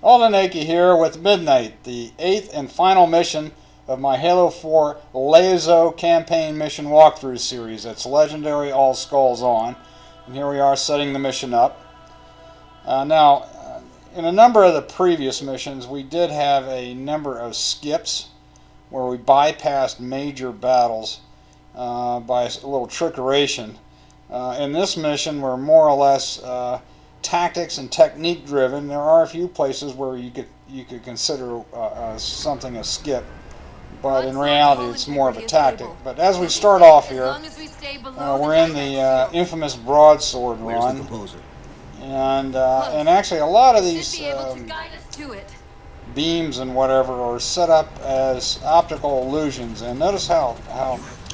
Aldenaki here with Midnight, the 8th and final mission of my Halo 4 LASO campaign mission walkthrough series. It's legendary, all skulls on. And here we are setting the mission up. In a number of the previous missions, we did have a number of skips where we bypassed major battles by a little trickeration. In this mission, we're more or less tactics and technique driven. There are a few places where you could consider something a skip, but in reality it's more of a tactic. But as we start off here, we're in the infamous broadsword run, and actually a lot of these beams and whatever are set up as optical illusions, and notice how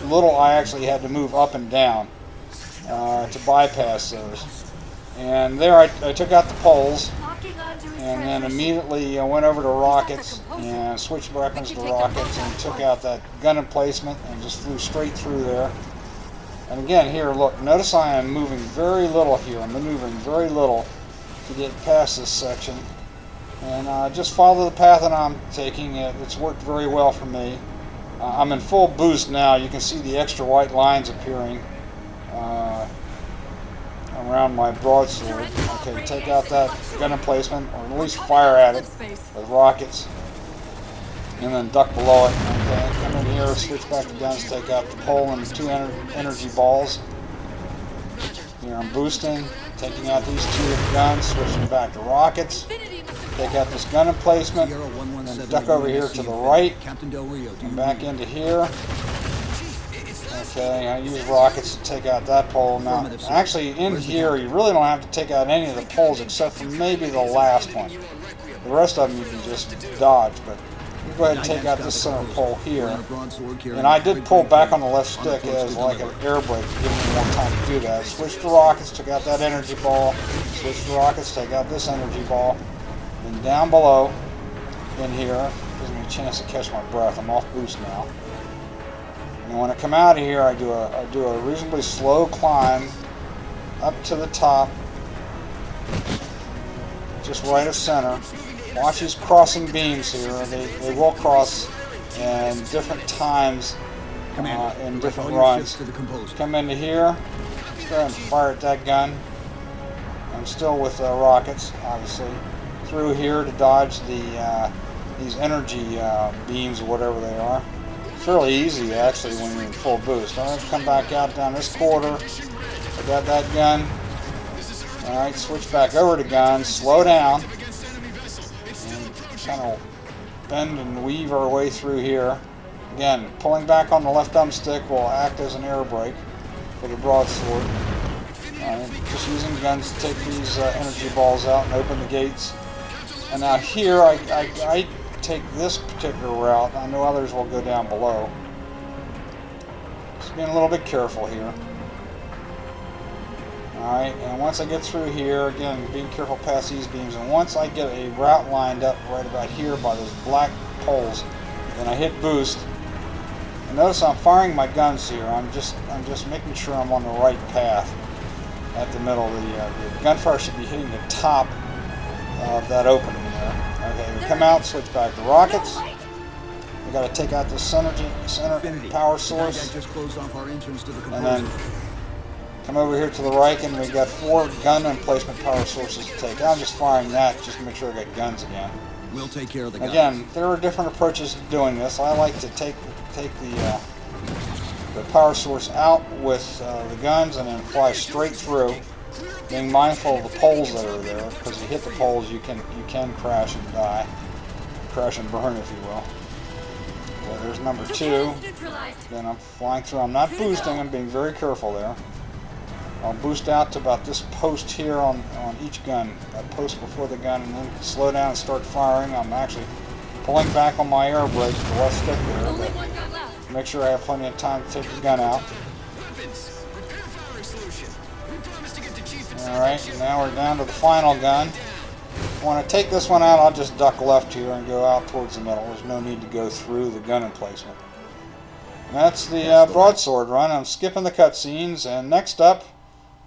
little I actually had to move up and down to bypass those. And there I took out the poles, and then immediately went over to rockets and switched weapons to rockets and took out that gun emplacement and just flew straight through there. And again here, look, notice I am moving very little here. I'm maneuvering very little to get past this section. And just follow the path that I'm taking. It's worked very well for me. I'm in full boost now. You can see the extra white lines appearing around my broadsword. Okay, take out that gun emplacement, or at least fire at it with rockets, and then duck below it. Okay, come in here, switch back to guns, take out the pole and the two energy balls. Here I'm boosting, taking out these two guns, switching back to rockets. Take out this gun emplacement, and duck over here to the right, and back into here. Okay, I use rockets to take out that pole. Now, actually, in here, you really don't have to take out any of the poles except for maybe the last one. The rest of them you can just dodge, but you go ahead and take out this center pole here. And I did pull back on the left stick as like an air brake to give me more time to do that. Switch to rockets, took out that energy ball. Switch to rockets, take out this energy ball. And down below, in here, gives me a chance to catch my breath. I'm off boost now. And when I come out of here, I do a reasonably slow climb up to the top, just right of center. Watch these crossing beams here. They will cross in different times in different runs. Come into here, let's go ahead and fire at that gun. I'm still with rockets, obviously. Through here to dodge these energy beams or whatever they are. Fairly easy actually when you're in full boost. I'm going to come back out down this quarter. I got that gun. Alright, switch back over to guns, slow down, and kind of bend and weave our way through here. Again, pulling back on the left thumbstick will act as an air brake for the broadsword. Just using guns to take these energy balls out and open the gates. And now here I take this particular route. I know others will go down below. Just being a little bit careful here. Alright, and once I get through here, again, being careful past these beams, and once I get a route lined up right about here by those black poles, then I hit boost. And notice I'm firing my guns here. I'm just making sure I'm on the right path at the middle. The gunfire should be hitting the top of that opening there. Okay, we come out, switch back to rockets. We got to take out this center power source, and then come over here to the right, and we got 4 gun emplacement power sources to take. I'm just firing that just to make sure I got guns again. We'll take care of the guns. Again, there are different approaches to doing this. I like to take the power source out with the guns and then fly straight through, being mindful of the poles that are there, because you hit the poles, you can crash and die, crash and burn, if you will. So there's number 2. Then I'm flying through. I'm not boosting. I'm being very careful there. I'll boost out to about this post here on each gun, that post before the gun, and then slow down and start firing. I'm actually pulling back on my air brake, the left stick there, but make sure I have plenty of time to take the gun out. Alright, now we're down to the final gun. When I take this one out, I'll just duck left here and go out towards the middle. There's no need to go through the gun emplacement. And that's the broadsword run. I'm skipping the cutscenes, and next up,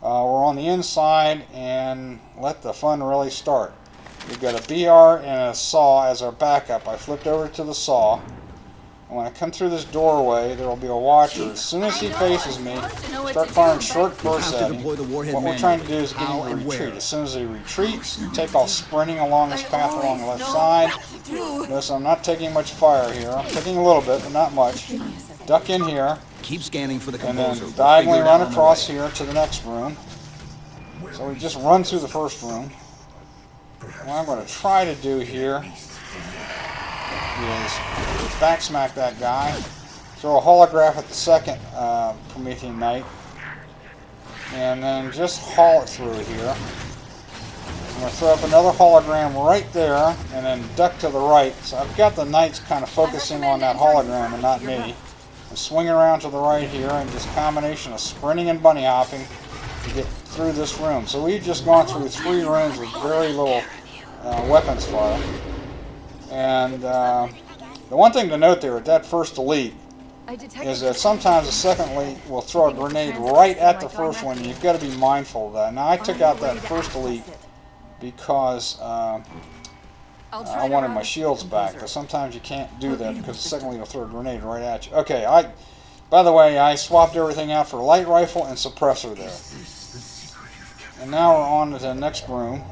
we're on the inside, and let the fun really start. We've got a BR and a saw as our backup. I flipped over to the saw. And when I come through this doorway, there will be a watcher. As soon as he faces me, start firing short bursts at him. What we're trying to do is get him to retreat. As soon as he retreats, you take off sprinting along this path along the left side. Notice I'm not taking much fire here. I'm taking a little bit, but not much. Duck in here. Keep scanning for the and composer. then diagonally run across here to the next room. So we just run through the first room. What I'm going to try to do here is backsmack that guy, throw a holograph at the second Promethean Knight, and then just haul it through here. I'm going to throw up another hologram right there, and then duck to the right. So I've got the Knights kind of focusing on that hologram and not me. And swing around to the right here, and just combination of sprinting and bunny hopping to get through this room. So we've just gone through 3 rooms with very little weapons fire. And the one thing to note there at that first elite is that sometimes the second elite will throw a grenade right at the first one, and you've got to be mindful of that. Now I took out that first elite because I wanted my shields back, but sometimes you can't do that because the second elite will throw a grenade right at you. Okay, by the way, I swapped everything out for light rifle and suppressor there. And now we're on to the next room.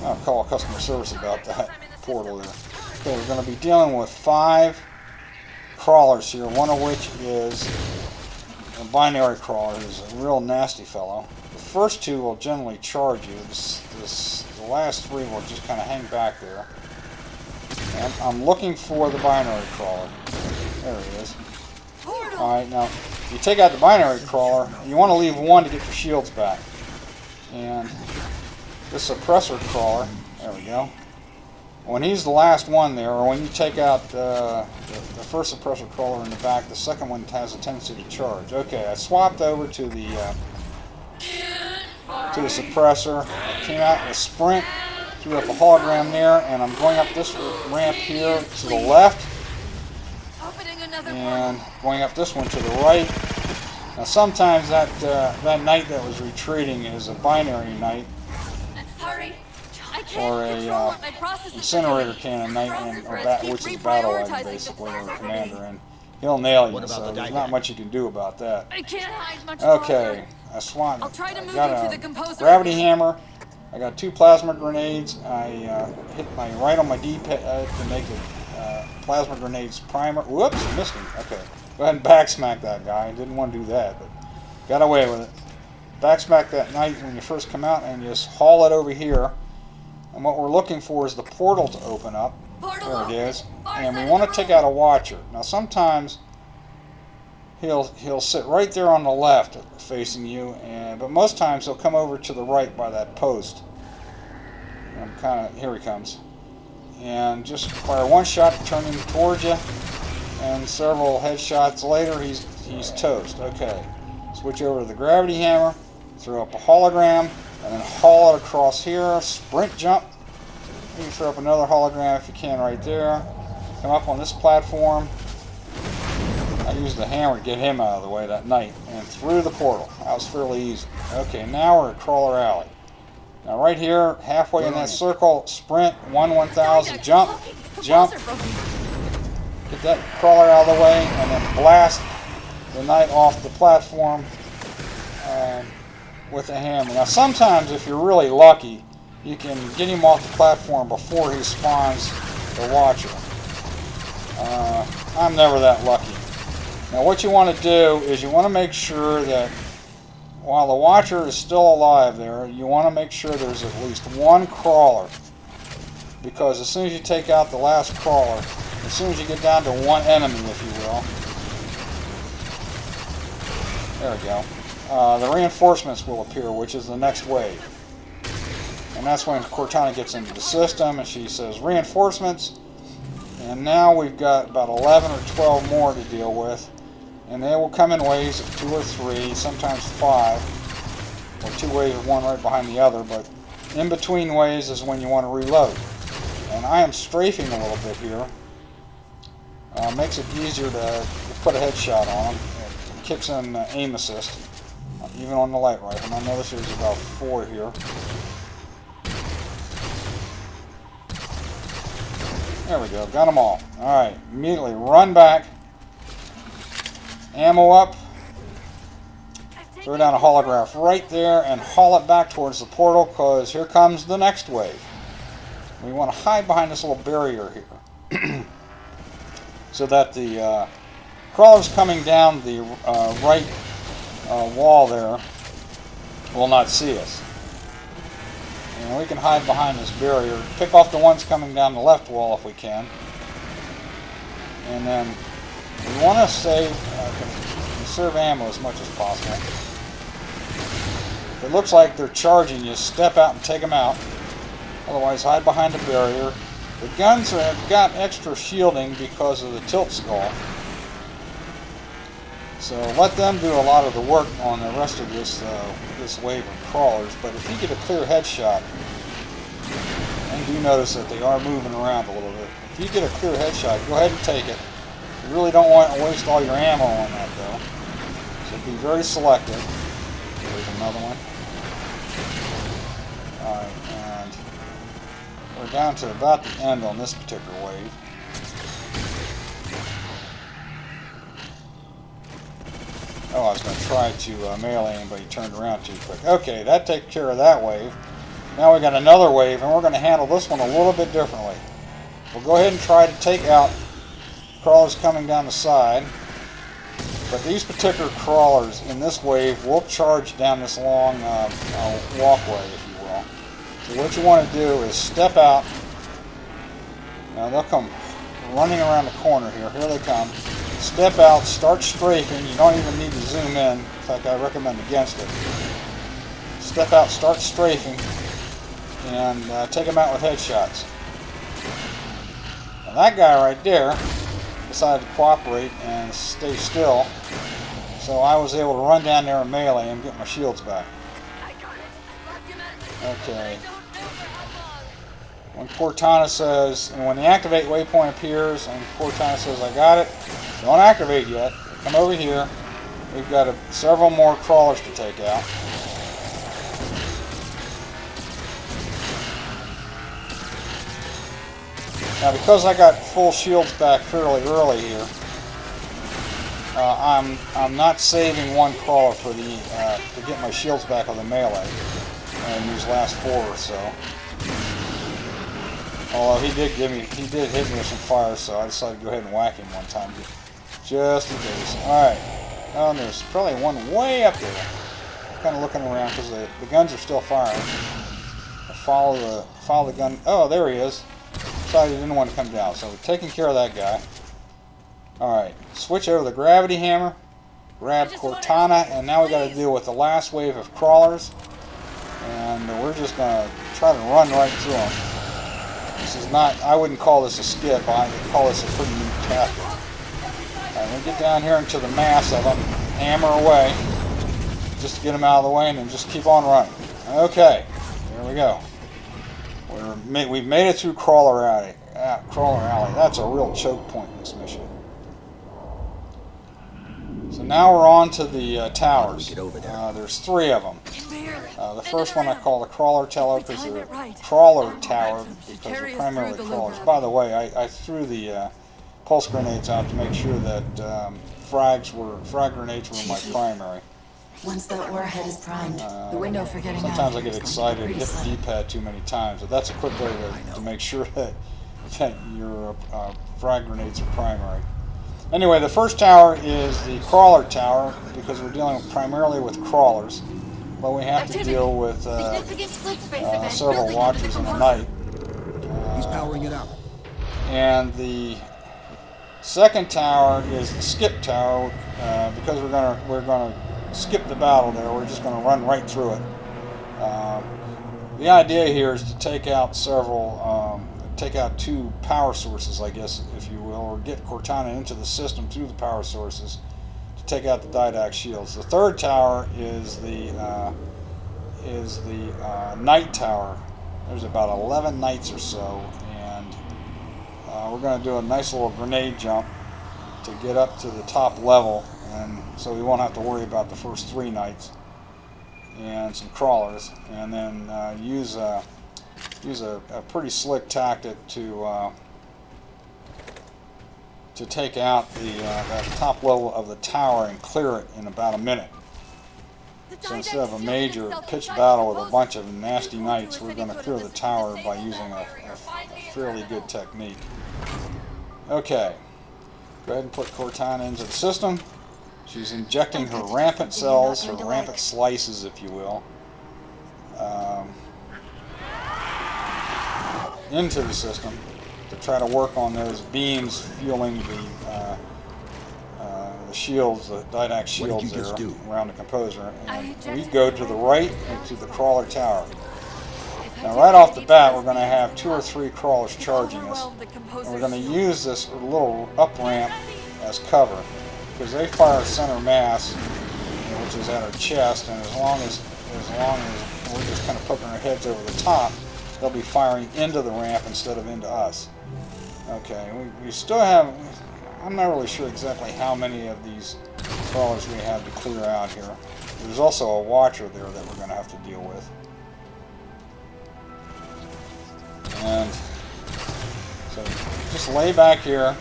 I'll call customer service about that portal there. Okay, we're going to be dealing with 5 crawlers here, one of which is a binary crawler, who's a real nasty fellow. The first 2 will generally charge you. The last 3 will just kind of hang back there. And I'm looking for the binary crawler. There he is. Alright, now, you take out the binary crawler, you want to leave 1 to get your shields back. And the suppressor crawler, there we go. When he's the last one there, or when you take out the first suppressor crawler in the back, the second one has a tendency to charge. Okay, I swapped over to the suppressor. I came out with a sprint, threw up a hologram there, and I'm going up this ramp here to the left, and going up this one to the right. Now sometimes that knight that was retreating is a binary knight, or a incinerator cannon knight, which is battle wagon basically, or commander, and he'll nail you. So there's not much you can do about that. Okay, I swapped. I got a gravity hammer. I got 2 plasma grenades. I hit my right on my D-pad to make a plasma grenades primer. Whoops, missed him. Okay, go ahead and backsmack that guy. I didn't want to do that, but got away with it. Backsmack that knight when you first come out, and just haul it over here. And what we're looking for is the portal to open up. There it is. And we want to take out a watcher. Now sometimes he'll sit right there on the left facing you, but most times he'll come over to the right by that post. Here he comes. And just fire 1 shot to turn him towards you, and several headshots later he's toast. Okay. Switch over to the gravity hammer, throw up a hologram, and then haul it across here, sprint jump. You can throw up another hologram if you can right there. Come up on this platform. I used the hammer to get him out of the way that night, and through the portal. That was fairly easy. Okay, now we're at Crawler Alley. Now right here, halfway in that circle, sprint, 1000, jump, jump. Get that crawler out of the way, and then blast the knight off the platform with a hammer. Now sometimes if you're really lucky, you can get him off the platform before he spawns the watcher. I'm never that lucky. Now what you want to do is you want to make sure that while the watcher is still alive there, you want to make sure there's at least 1 crawler, because as soon as you take out the last crawler, as soon as you get down to 1 enemy, if you will, there we go. The reinforcements will appear, which is the next wave. And that's when Cortana gets into the system and she says reinforcements. And now we've got about 11 or 12 more to deal with. And they will come in waves of 2 or 3, sometimes 5. Or 2 waves of 1 right behind the other. But in between waves is when you want to reload. And I am strafing a little bit here. Makes it easier to put a headshot on them. It kicks in aim assist. even on the light rifle. I notice there's about 4 here. There we go, got them all. Alright, immediately run back. Ammo up. Throw down a holograph right there and haul it back towards the portal, because here comes the next wave. We want to hide behind this little barrier here so that the crawlers coming down the right wall there will not see us. And we can hide behind this barrier, pick off the ones coming down the left wall if we can. And then we want to conserve ammo as much as possible. If it looks like they're charging you, step out and take them out. Otherwise, hide behind the barrier. The guns have got extra shielding because of the tilt skull. So let them do a lot of the work on the rest of this wave of crawlers. But if you get a clear headshot, and do notice that they are moving around a little bit. If you get a clear headshot, go ahead and take it. You really don't want to waste all your ammo on that though. So be very selective. There's another one. Alright, and we're down to about the end on this particular wave. Oh, I was going to try to melee him, but he turned around too quick. Okay, that takes care of that wave. Now we got another wave, and we're going to handle this one a little bit differently. We'll go ahead and try to take out crawlers coming down the side. But these particular crawlers in this wave will charge down this long walkway, if you will. So what you want to do is step out. Now they'll come running around the corner here. Here they come. Step out, start strafing. You don't even need to zoom in. In fact, I recommend against it. Step out, start strafing, and take them out with headshots. Now that guy right there decided to cooperate and stay still, so I was able to run down there and melee and get my shields back. Okay. When Cortana says, and when the activate waypoint appears and Cortana says, I got it, don't activate yet. Come over here. We've got several more crawlers to take out. Now, because I got full shields back fairly early here, I'm not saving one crawler for the to get my shields back with the melee in these last 4 or so. Although he did hit me with some fire, so I decided to go ahead and whack him one time, just in case. All right. Oh, and there's probably one way up there. Kind of looking around because the guns are still firing. I follow the gun. Oh, there he is. Decided he didn't want to come down, so we're taking care of that guy. Alright, switch over the gravity hammer, grab Cortana, and now we got to deal with the last wave of crawlers. And we're just going to try to run right through them. This is not, I wouldn't call this a skip, I would call this a pretty neat tactic. Alright, we get down here into the mass of them, hammer away, just to get them out of the way, and then just keep on running. Okay, there we go. We've made it through Crawler Alley. That's a real choke point in this mission. So now we're on to the towers. There's 3 of them. The first one I call the Crawler Tower because they're primarily crawlers. By the way, I threw the pulse grenades out to make sure that frag grenades were my primary. Once the warhead is primed, the window for getting out. Sometimes I get excited and hit the D-pad too many times, but that's a quick way to make sure that your frag grenades are primary. Anyway, the first tower is the crawler tower because we're dealing primarily with crawlers, but we have to deal with several watchers in the night. He's powering it up. And the second tower is the skip tower because we're gonna skip the battle there. We're just going to run right through it. The idea here is to take out take out 2 power sources, I guess, if you will, or get Cortana into the system through the power sources to take out the Didac shields. The third tower is the night tower. There's about 11 knights or so, and we're going to do a nice little grenade jump to get up to the top level, and so we won't have to worry about the first 3 knights. and some crawlers, and then use a pretty slick tactic to take out the top level of the tower and clear it in about a minute. So instead of a major pitched battle with a bunch of nasty knights, we're going to clear the tower by using a fairly good technique. Okay, go ahead and put Cortana into the system. She's injecting her rampant cells, her rampant slices, if you will, into the system to try to work on those beams fueling the shields, the Didact shields there around the composer. And we go to the right into the crawler tower. Now right off the bat we're going to have 2 or 3 crawlers charging us. And we're going to use this little up ramp as cover, because they fire center mass, which is at our chest, and as long as we're just kind of poking our heads over the top, they'll be firing into the ramp instead of into us. Okay, we still have, I'm not really sure exactly how many of these crawlers we have to clear out here. There's also a watcher there that we're going to have to deal with. And so just lay back here,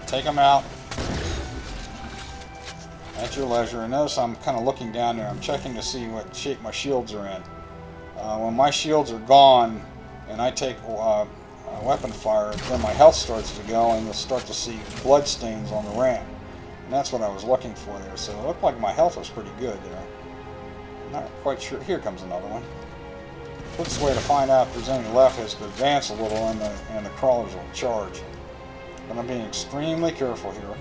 take them out at your leisure. And notice I'm kind of looking down there. I'm checking to see what shape my shields are in. When my shields are gone and I take weapon fire, then my health starts to go and you'll start to see blood stains on the ramp. And that's what I was looking for there. So it looked like my health was pretty good there. I'm not quite sure. Here comes another one. Quickest way to find out if there's any left is to advance a little and the crawlers will charge. But I'm being extremely careful here.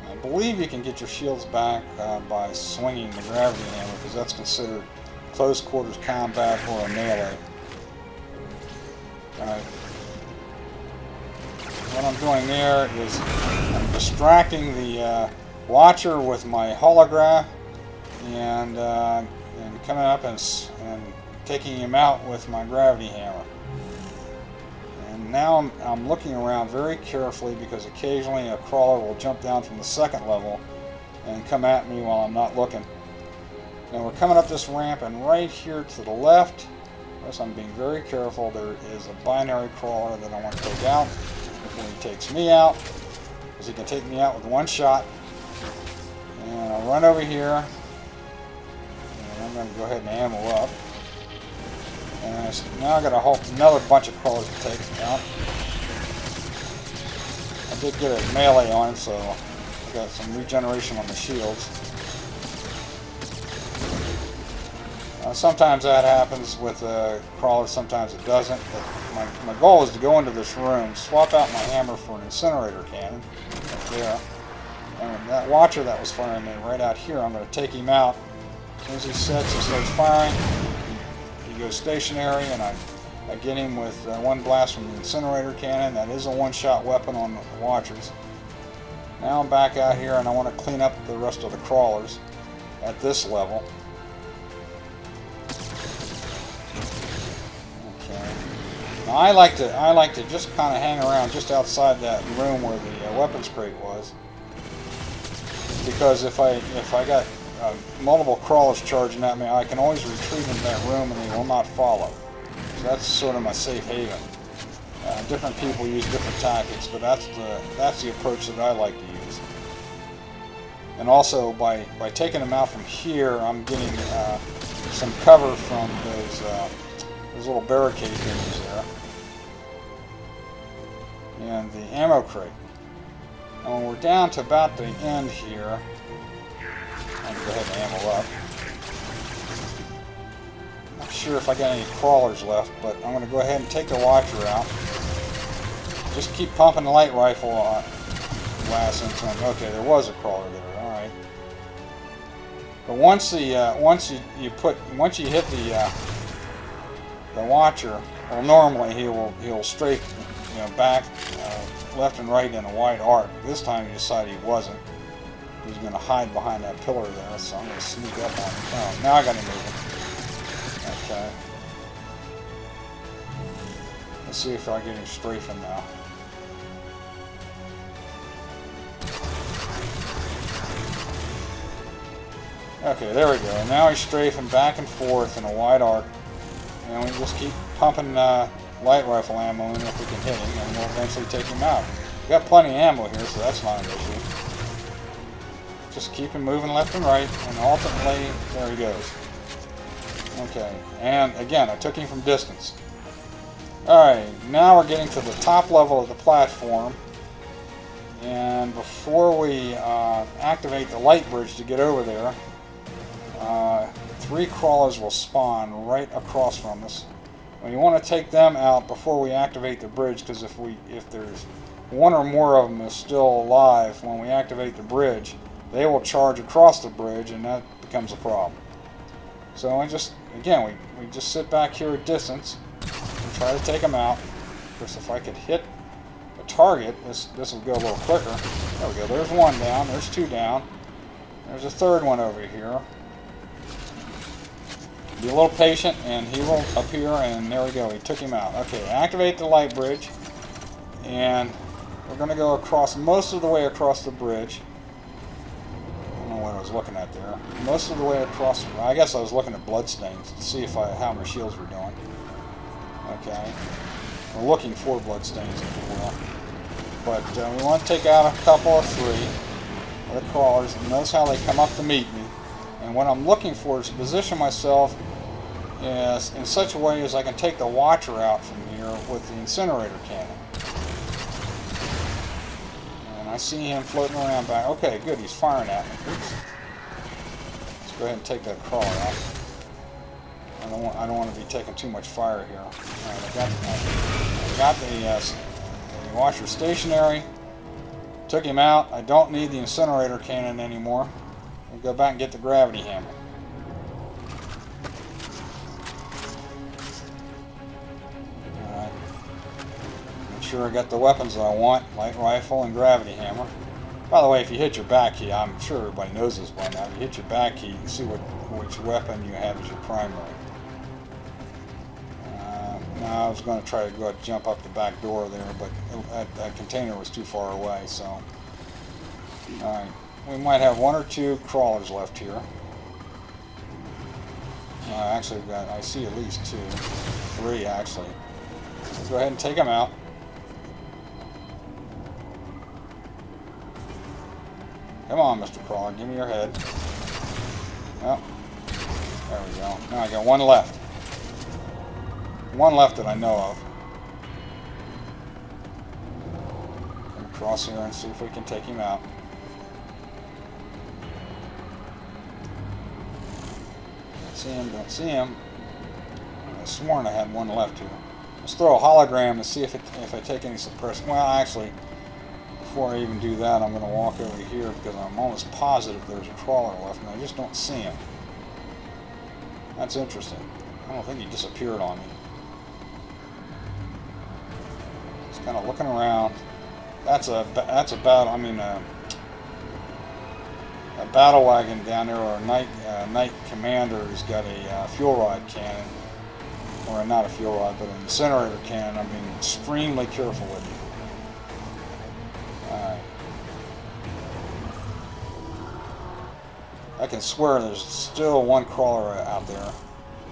I believe you can get your shields back by swinging the gravity hammer, because that's considered close quarters combat or a melee. What I'm doing there is I'm distracting the watcher with my holograph and coming up and taking him out with my gravity hammer. And now I'm looking around very carefully, because occasionally a crawler will jump down from the 2nd level and come at me while I'm not looking. Now we're coming up this ramp, and right here to the left, notice I'm being very careful, there is a binary crawler that I want to take out before he takes me out, because he can take me out with one shot. And I'll run over here, and I'm going to go ahead and ammo up. And now I've got another bunch of crawlers to take out. I did get a melee on him, so I got some regeneration on the shields. Sometimes that happens with crawlers, sometimes it doesn't. But my goal is to go into this room, swap out my hammer for an incinerator cannon, right there. And that watcher that was firing me right out here, I'm going to take him out. As soon as he sets, he starts firing. He goes stationary, and I get him with one blast from the incinerator cannon. That is a one-shot weapon on the watchers. Now I'm back out here, and I want to clean up the rest of the crawlers at this level. Now I like to just kind of hang around just outside that room where the weapons crate was, because if I got multiple crawlers charging at me, I can always retreat into that room and they will not follow. So that's sort of my safe haven. Different people use different tactics, but that's the approach that I like to use. And also by taking them out from here, I'm getting some cover from those little barricade things there, and the ammo crate. And when we're down to about the end here, I'm going to go ahead and ammo up. Not sure if I got any crawlers left, but I'm going to go ahead and take the watcher out. Just keep pumping the light rifle blast into him. Okay, there was a crawler there. All right. But once you hit the watcher, well, normally he'll strafe, back, left and right in a wide arc. This time he decided he wasn't. He's going to hide behind that pillar there, so I'm going to sneak up on him. Oh, now I got him moving. Okay. Let's see if I get him strafing now. Okay, there we go. And now he's strafing back and forth in a wide arc. And we just keep pumping light rifle ammo in if we can hit him, and we'll eventually take him out. We've got plenty of ammo here, so that's not an issue. Just keep him moving left and right, and ultimately, there he goes. Okay, and again, I took him from distance. Alright, now we're getting to the top level of the platform. And before we activate the light bridge to get over there, 3 crawlers will spawn right across from us. And you want to take them out before we activate the bridge, because if there's one or more of them is still alive when we activate the bridge, they will charge across the bridge, and that becomes a problem. So we just sit back here at distance and try to take them out. Of course, if I could hit the target, this will go a little quicker. There we go. There's 1 down. There's 2 down. There's a 3rd one over here. Be a little patient, and he will appear, and there we go. We took him out. Okay, activate the light bridge, and we're going to go across most of the way across the bridge. I don't know what I was looking at there. Most of the way across. I guess I was looking at bloodstains to see how my shields were doing. Okay, we're looking for bloodstains, if you will. But we want to take out a couple of 3 of the crawlers, and notice how they come up to meet me. And what I'm looking for is to position myself in such a way as I can take the Watcher out from here with the incinerator cannon. And I see him floating around back. Okay, good, he's firing at me. Oops. Let's go ahead and take that crawler out. I don't want to be taking too much fire here. Right, I got the Watcher stationary. Took him out. I don't need the incinerator cannon anymore. We'll go back and get the gravity hammer. Alright. Make sure I got the weapons that I want. Light rifle and gravity hammer. By the way, if you hit your back key, I'm sure everybody knows this by now. If you hit your back key, you can see which weapon you have as your primary. Now I was going to try to go ahead and jump up the back door there, but that container was too far away, so... Alright. We might have 1 or 2 crawlers left here. Actually, I see at least 2. 3, actually. Let's go ahead and take them out. Come on, Mr. Crawler, give me your head. Oh, there we go. Now I got 1 left. 1 left that I know of. Come across here and see if we can take him out. Don't see him. I sworn I had 1 left here. Let's throw a hologram to see if I take any suppression. Well, actually, before I even do that, I'm going to walk over here because I'm almost positive there's a crawler left, and I just don't see him. That's interesting. I don't think he disappeared on me. Just kind of looking around. That's a battle wagon down there, or a night commander who's got a fuel rod cannon, or not a fuel rod, but an incinerator cannon. I'm being extremely careful with it. Alright. I can swear there's still 1 crawler out there.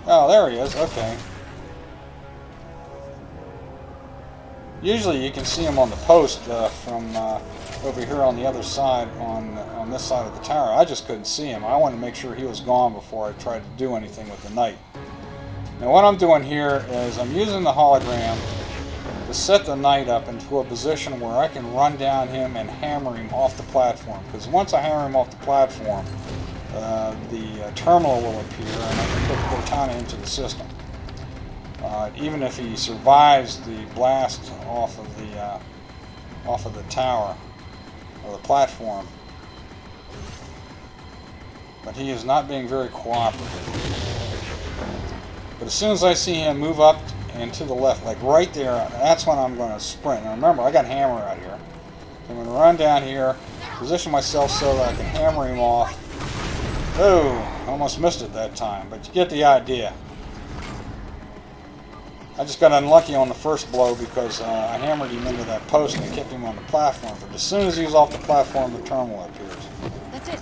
Oh, there he is. Okay. Usually you can see him on the post from over here on the other side, on this side of the tower. I just couldn't see him. I wanted to make sure he was gone before I tried to do anything with the knight. Now what I'm doing here is I'm using the hologram to set the knight up into a position where I can run down him and hammer him off the platform. Because once I hammer him off the platform, the terminal will appear and I can put Cortana into the system. Even if he survives the blast off of the tower or the platform, but he is not being very cooperative. But as soon as I see him move up and to the left, like right there, that's when I'm going to sprint. Now remember, I got hammer out here. So I'm going to run down here, position myself so that I can hammer him off. Oh, almost missed it that time, but you get the idea. I just got unlucky on the first blow because I hammered him into that post and kept him on the platform. But as soon as he was off the platform, the terminal appears. That's it.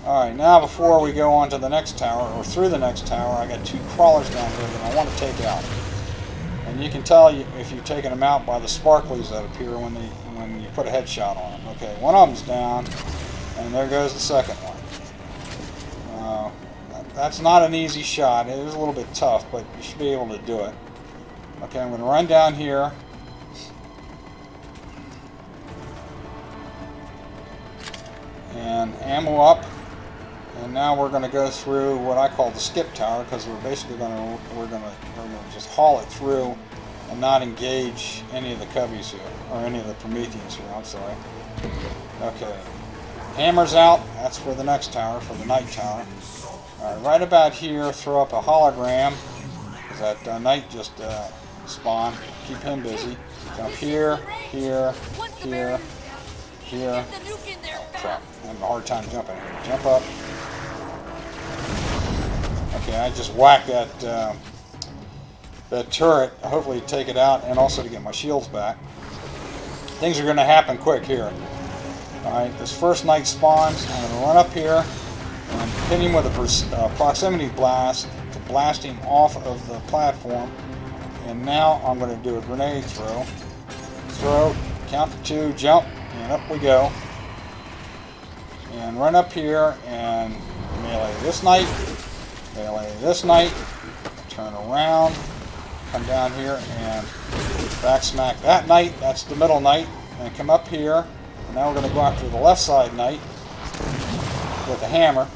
Alright, now before we go on to the next tower, or through the next tower, I got 2 crawlers down here that I want to take out. And you can tell if you've taken them out by the sparklies that appear when you put a headshot on them. Okay, one of them's down, and there goes the second one. That's not an easy shot. It is a little bit tough, but you should be able to do it. Okay, I'm going to run down here. And ammo up. And now we're going to go through what I call the skip tower, because we're basically going to just haul it through and not engage any of the Cubbies here, or any of the Prometheans here. I'm sorry. Okay, hammer's out. That's for the next tower, for the night tower. All right, right about here, throw up a hologram, because that knight just spawned. Keep him busy. Jump here, here, here, here. Oh crap! I'm having a hard time jumping here. Jump up. Okay, I just whacked that turret, hopefully to take it out and also to get my shields back. Things are going to happen quick here. Alright, this first knight spawns. I'm going to run up here and hit him with a proximity blast to blast him off of the platform. And now I'm going to do a grenade throw. Throw, count to 2, jump, and up we go. And run up here and melee this knight. Melee this knight, turn around, come down here and back smack that knight, that's the middle knight, and come up here, and now we're going to go after the left side knight with a hammer,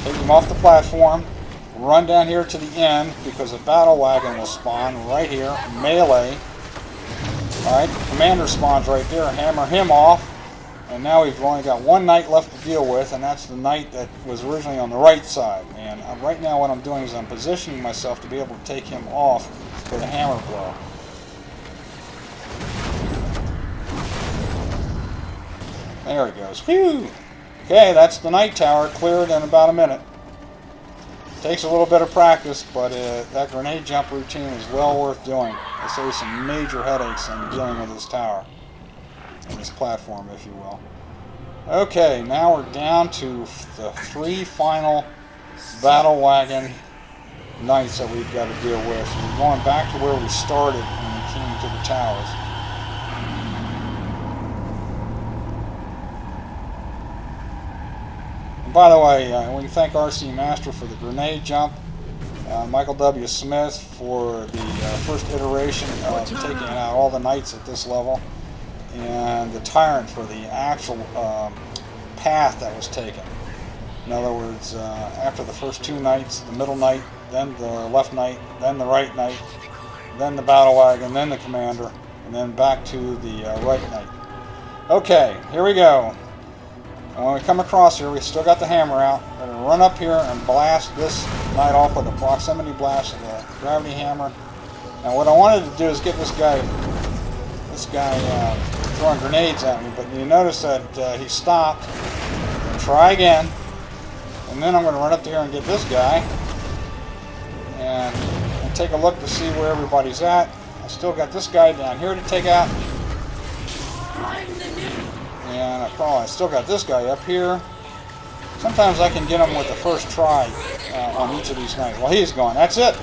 take him off the platform, run down here to the end, because a battle wagon will spawn right here, melee, alright, commander spawns right there, hammer him off. And now we've only got one knight left to deal with, and that's the knight that was originally on the right side. And right now what I'm doing is I'm positioning myself to be able to take him off with a hammer blow. There he goes. Whew! Okay, that's the night tower cleared in about a minute. Takes a little bit of practice, but that grenade jump routine is well worth doing. It saves some major headaches in dealing with this tower. This platform, if you will. Okay, now we're down to the 3 final battle wagon knights that we've got to deal with. We're going back to where we started when we came to the towers. And by the way, we thank RC Master for the grenade jump, Michael W. Smith for the first iteration of taking out all the knights at this level, and the Tyrant for the actual path that was taken. In other words, after the first 2 knights, the middle knight, then the left knight, then the right knight, then the battle wagon, then the commander, and then back to the right knight. Okay, here we go. And when we come across here, we still got the hammer out. We're going to run up here and blast this knight off with a proximity blast of the gravity hammer. Now what I wanted to do is get this guy throwing grenades at me, but you notice that he stopped. Try again, and then I'm going to run up to here and get this guy and take a look to see where everybody's at. I still got this guy down here to take out, and I still got this guy up here. Sometimes I can get him with the first try on each of these knights. Well, he's gone. That's it.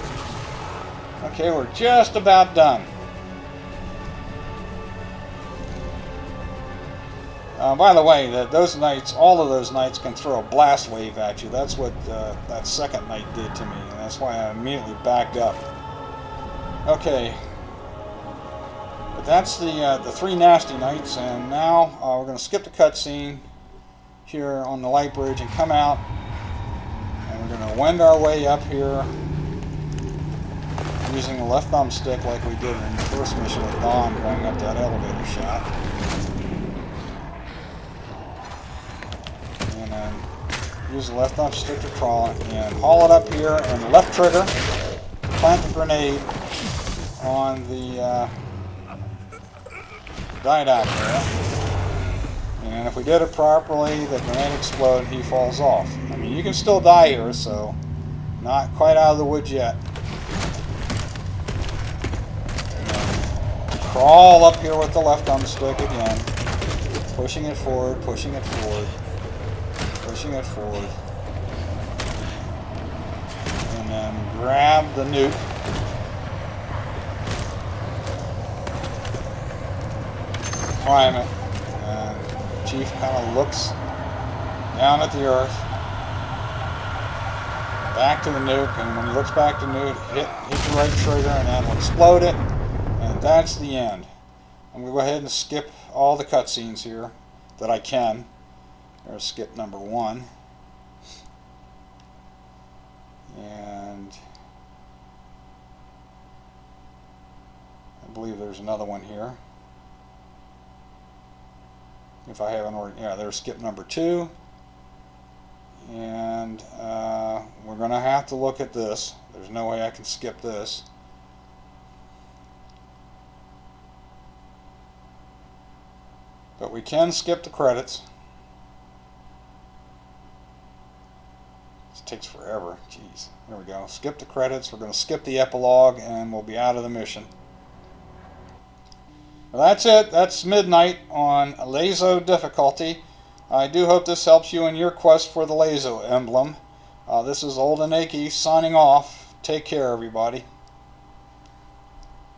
Okay, we're just about done. By the way, those knights, all of those knights can throw a blast wave at you. That's what that second knight did to me, and that's why I immediately backed up. Okay, but that's the 3 nasty knights, and now we're going to skip the cutscene here on the light bridge and come out, and we're going to wend our way up here using the left thumbstick like we did in the first mission with Dawn, going up that elevator shaft. Use the left thumbstick to crawl and haul it up here, and left trigger, plant the grenade on the didact there. And if we did it properly, the grenade explodes and he falls off. I mean, you can still die here, so not quite out of the woods yet. Crawl up here with the left thumbstick again, pushing it forward, pushing it forward. pushing it forward. And then grab the nuke. Climb it. And Chief kind of looks down at the Earth. Back to the nuke, and when he looks back to the nuke, hit the right trigger, and then we'll explode it. And that's the end. I'm going to go ahead and skip all the cutscenes here that I can. There's skip number 1. And I believe there's another one here. If I haven't already, yeah, there's skip number 2. And we're going to have to look at this. There's no way I can skip this. But we can skip the credits. This takes forever. Jeez. There we go. Skip the credits. We're going to skip the epilogue and we'll be out of the mission. Well, that's it. That's Midnight on LASO difficulty. I do hope this helps you in your quest for the LASO emblem. This is Old and Achy signing off. Take care, everybody.